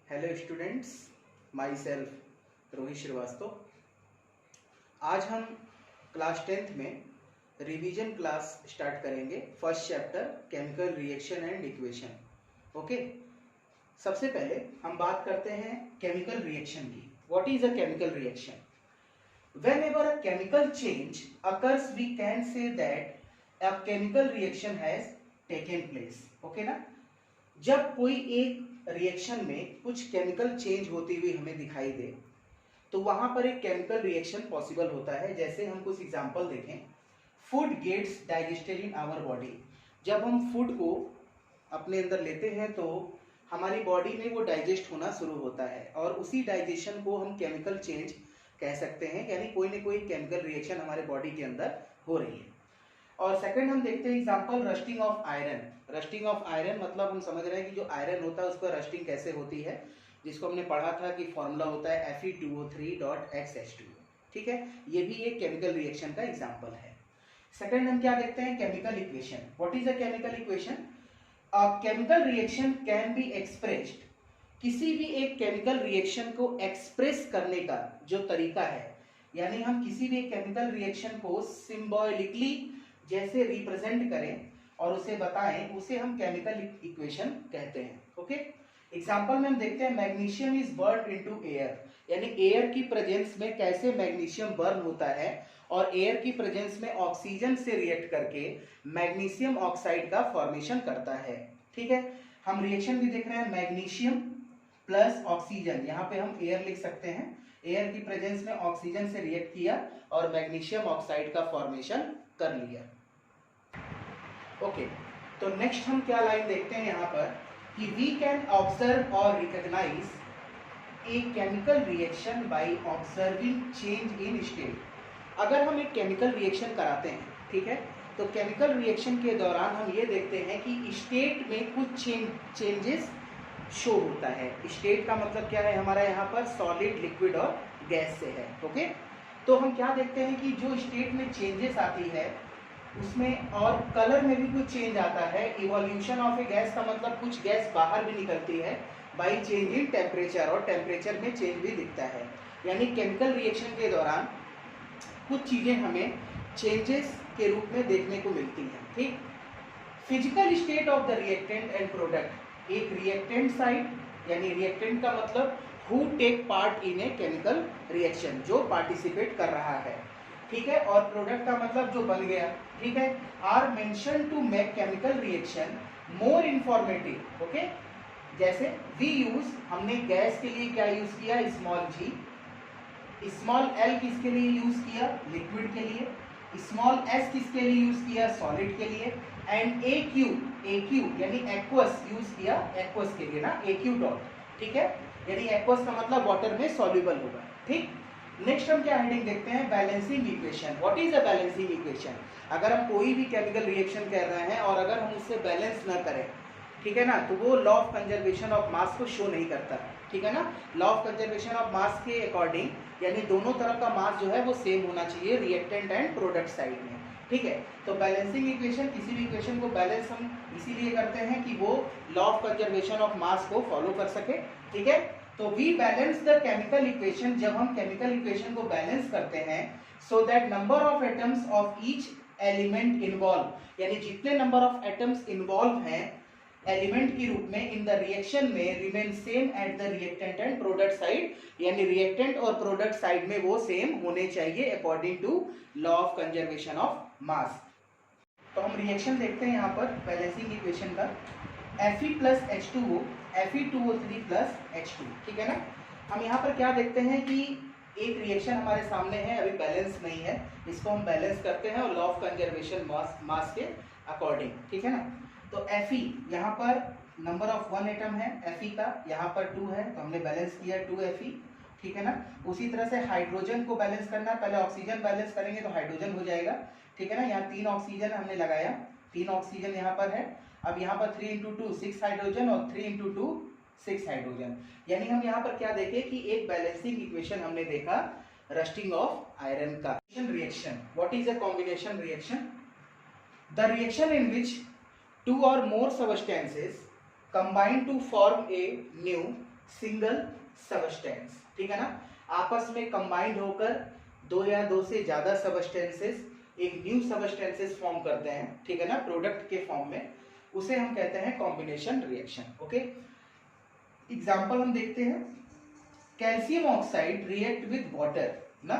Hello students, myself Rohit Srivastava. आज हम class 10th में रिवीजन क्लास स्टार्ट करेंगे। First chapter chemical reaction and equation. Okay, सबसे पहले हम बात करते हैं केमिकल रिएक्शन की। What is a chemical reaction? Whenever a chemical change occurs, we can say that a chemical reaction has taken place. Okay ना? जब कोई एक रिएक्शन में कुछ केमिकल चेंज होती हुई हमें दिखाई दे तो वहां पर एक केमिकल रिएक्शन पॉसिबल होता है। जैसे हम कुछ एग्जांपल देखें। Food gets digested in our body. जब हम फूड को अपने अंदर लेते हैं तो हमारी बॉडी में वो डाइजेस्ट होना शुरू होता है और उसी डाइजेशन को हम केमिकल चेंज कह सकते हैं, यानी कोई ना कोई केमिकल रिएक्शन हमारे बॉडी के अंदर हो रही है। और सेकंड हम देखते हैं example rusting of iron. Rusting of iron मतलब हम समझ रहे हैं कि जो आयरन होता है उस पर रस्टिंग कैसे होती है, जिसको हमने पढ़ा था कि फॉर्मूला होता है Fe2O3.XH2। ठीक है, ये भी एक केमिकल रिएक्शन का एग्जांपल है। सेकंड हम क्या देखते हैं? Chemical equation. What is a chemical equation? A chemical reaction can be expressed. किसी भी एक केमिकल रिएक्शन को एक्सप्रेस करने का जो तरीका है, यानी हम किसी भी केमिकल रिएक्शन को सिंबॉलिकली जैसे रिप्रेजेंट करें और उसे बताएं, उसे हम केमिकल इक्वेशन कहते हैं। ओके, एग्जांपल में हम देखते हैं magnesium is burn into air, यानी एयर की प्रेजेंस में कैसे मैग्नीशियम बर्न होता है और एयर की प्रेजेंस में ऑक्सीजन से रिएक्ट करके मैग्नीशियम ऑक्साइड का फॉर्मेशन करता है। ठीक है, हम रिएक्शन भी देख रहे हैं मैग्नीशियम प्लस ऑक्सीजन। यहाँ पे हम एयर लिख सकते हैं। एयर की प्रेजेंस में ऑक्सीजन से रिएक्ट किया और मैग्नीशियम ऑक्साइड का फॉर्मेशन कर लिया। ओके, तो नेक्स्ट हम क्या लाइन देखते हैं यहाँ पर कि वी कैन ऑब्जर्व और recognise a chemical reaction by observing change in state. अगर हम एक केमिकल रिएक्शन कराते हैं, ठीक है, तो केमिकल रिएक्शन के दौरान हम ये देखते हैं कि स्टेट में कुछ चेंजेस शो होता है। स्टेट का मतलब क्या है हमारा यहाँ पर? सॉलिड, लिक्विड और गैस से है। ओके, तो हम क्या देखते हैं कि जो स्टेट में चेंजेस आती है उसमें और कलर में भी कुछ चेंज आता है। इवोल्यूशन ऑफ ए गैस का मतलब कुछ गैस बाहर भी निकलती है बाई चेंज इन टेम्परेचर, और टेम्परेचर में चेंज भी दिखता है। यानी केमिकल रिएक्शन के दौरान कुछ चीजें हमें चेंजेस के रूप में देखने को मिलती हैं। ठीक, physical state of the reactant and product. एक रिएक्टेंट साइड, यानी रिएक्टेंट का मतलब who take part in a chemical reaction, जो पार्टिसिपेट कर रहा है। ठीक है, और प्रोडक्ट का मतलब जो बन गया। ठीक है, are mention to make chemical reaction more informative. Okay, जैसे वी यूज, हमने गैस के लिए क्या यूज किया? स्मॉल जी। स्मॉल एल किसके लिए यूज किया? लिक्विड के लिए। स्मॉल एस किसके लिए यूज किया? सॉलिड के लिए। एंड ए क्यू यानी एक्वस यूज किया एक्वस के लिए ना, ए क्यू डॉट। ठीक है, यानी एक्वस का मतलब वाटर में सॉल्युबल होगा। ठीक, नेक्स्ट हम क्या हेडिंग देखते हैं? Balancing equation. What is a balancing equation? अगर हम कोई भी केमिकल रिएक्शन कर रहे हैं और अगर हम उससे बैलेंस ना करें, ठीक है ना, तो वो law of conservation of mass को शो नहीं करता। ठीक है ना, लॉ ऑफ कंजर्वेशन ऑफ मास के अकॉर्डिंग, यानी दोनों तरफ का मास जो है वो सेम होना चाहिए रिएक्टेंट एंड प्रोडक्ट साइड में। ठीक है, तो बैलेंसिंग इक्वेशन, किसी भी इक्वेशन को बैलेंस हम इसीलिए करते हैं कि वो law of conservation of mass को फॉलो कर सके। ठीक है, तो we balance the chemical equation. जब हम केमिकल इक्वेशन को बैलेंस करते हैं, so that number of atoms of each element involve, यानी जितने नंबर ऑफ एटम्स इन्वॉल्व हैं एलिमेंट के रूप में इन द रिएक्शन में, remain same at the reactant and product side, यानी रिएक्टेंट और प्रोडक्ट साइड में वो सेम होने चाहिए according to law of conservation of mass. तो हम रिएक्शन देखते हैं यहाँ पर बैलेंसिंग इक्वेशन का। Fe plus H2O, Fe2O3 plus H2। ठीक है ना, हम यहाँ पर क्या देखते हैं कि एक रिएक्शन हमारे सामने है, अभी बैलेंस नहीं है, इसको हम बैलेंस करते हैं और लॉ ऑफ कंजर्वेशन मास के अकॉर्डिंग। ठीक है ना, तो Fe यहाँ पर नंबर ऑफ वन एटम है Fe का, यहाँ पर 2 है तो हमने बैलेंस किया 2Fe। ठीक है ना, उसी तरह से हाइड्रोजन को बैलेंस करना, पहले ऑक्सीजन बैलेंस करेंगे तो हाइड्रोजन हो जाएगा। ठीक है ना, यहाँ 3 ऑक्सीजन हमने लगाया, 3 ऑक्सीजन यहाँ पर है। अब यहाँ पर 3 × 2 6 हाइड्रोजन और 3 × 2 6 हाइड्रोजन। यानी हम यहाँ पर क्या देखे कि एक बैलेंसिंग इक्वेशन हमने देखा रस्टिंग ऑफ आयरन का। Reaction, what is a combination reaction? The reaction in which 2 or more substances combine to form a new single substance, ठीक है ना, आपस में कंबाइंड होकर दो या दो से ज्यादा सबस्टेंसेस एक न्यू सबस्टेंसेस फॉर्म करते हैं, ठीक है ना, प्रोडक्ट के फॉर्म में, उसे हम कहते हैं कॉम्बिनेशन रिएक्शन। ओके, एग्जांपल हम देखते हैं, calcium oxide react with water ना,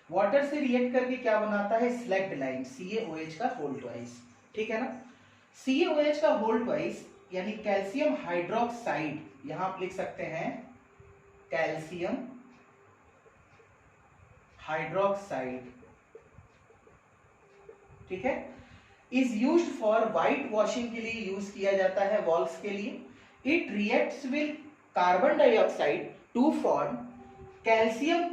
वाटर से रिएक्ट करके क्या बनाता है, स्लैग्ड लाइम, CaOH का होल ट्वाइस, ठीक है ना, CaOH का होल ट्वाइस यानी कैल्शियम हाइड्रोक्साइड, यहां आप लिख सकते हैं कैल्शियम हाइड्रोक्साइड, ठीक है, is used for white washing के लिए यूज किया जाता है, वॉल्स के लिए। It reacts with carbon dioxide to form calcium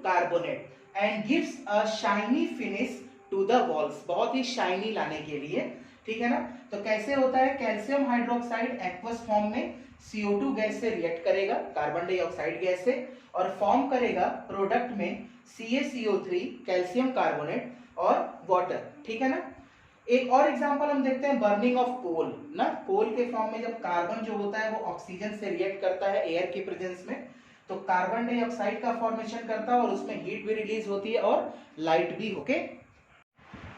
carbonate and gives a shiny finish to the walls, बहुत ही शाइनी लाने के लिए, ठीक है ना। तो कैसे होता है, कैल्शियम हाइड्रोक्साइड एक्वस फॉर्म में CO2 गैस से रिएक्ट करेगा, कार्बन डाइऑक्साइड गैस से, और फॉर्म करेगा प्रोडक्ट में CaCO3 कैल्शियम कार्बोनेट और वाटर, ठीक है ना। एक और एग्जांपल हम देखते हैं, बर्निंग ऑफ कोल ना, कोल के फॉर्म में जब कार्बन जो होता है वो ऑक्सीजन से रिएक्ट करता है एयर की प्रेजेंस में, तो कार्बन डाइऑक्साइड का फॉर्मेशन करता है और उसमें हीट भी रिलीज होती है और लाइट भी। ओके,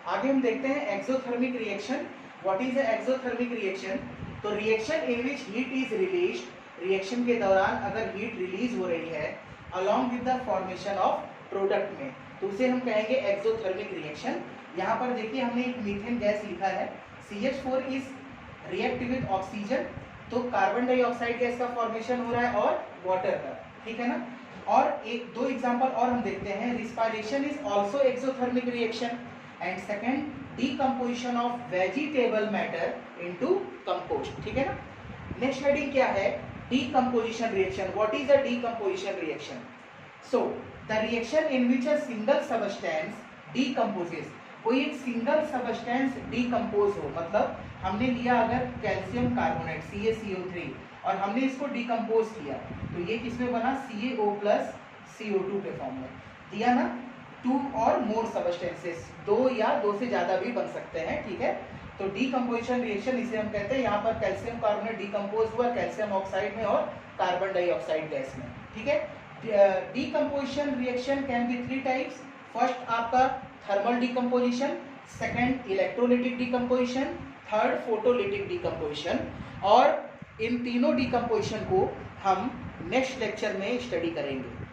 आगे हम देखते हैं exothermic reaction. What is the exothermic reaction? तो reaction in which heat is released, reaction के दौरान अगर हीट रिलीज हो रही है along with the formation of product में, तो उसे हम कहेंगे एक्सोथर्मिक रिएक्शन। यहाँ पर देखिए हमने एक मीथेन गैस लिखा है, CH4 is react with oxygen, तो कार्बन डाइऑक्साइड गैस का फॉर्मेशन हो रहा है और वाटर का, ठीक है ना। और एक दो एग्जांपल और हम देखते हैं, respiration is also exothermic reaction and second decomposition of vegetable matter into compost, ठीक है ना। नेक्स्ट हेडिंग क्या है, decomposition reaction. What is the decomposition reaction? So the reaction in which a single substance decomposes, कोई एक single substance decompose हो, मतलब हमने लिया अगर कैल्शियम कार्बोनेट CaCO3 और हमने इसको डीकंपोज किया, तो ये किसमें बना, CaO प्लस CO2 के फॉर्म में दिया ना। टू और मोर सबस्टेंसेस, दो या दो से ज्यादा भी बन सकते हैं, ठीक है। तो डीकंपोजिशन रिएक्शन इसे हम कहते हैं। यहाँ पर कैल्शियम कार्बोनेट डीकंपोज हुआ कैल्शियम ऑक्साइड में और कार्बन डाइऑक्साइड गैस में, ठीक है। Decomposition reaction can be 3 types. First आपका thermal decomposition, second electrolytic decomposition, third photolytic decomposition. और इन तीनों डीकंपोजिशन को हम नेक्स्ट लेक्चर में स्टडी करेंगे।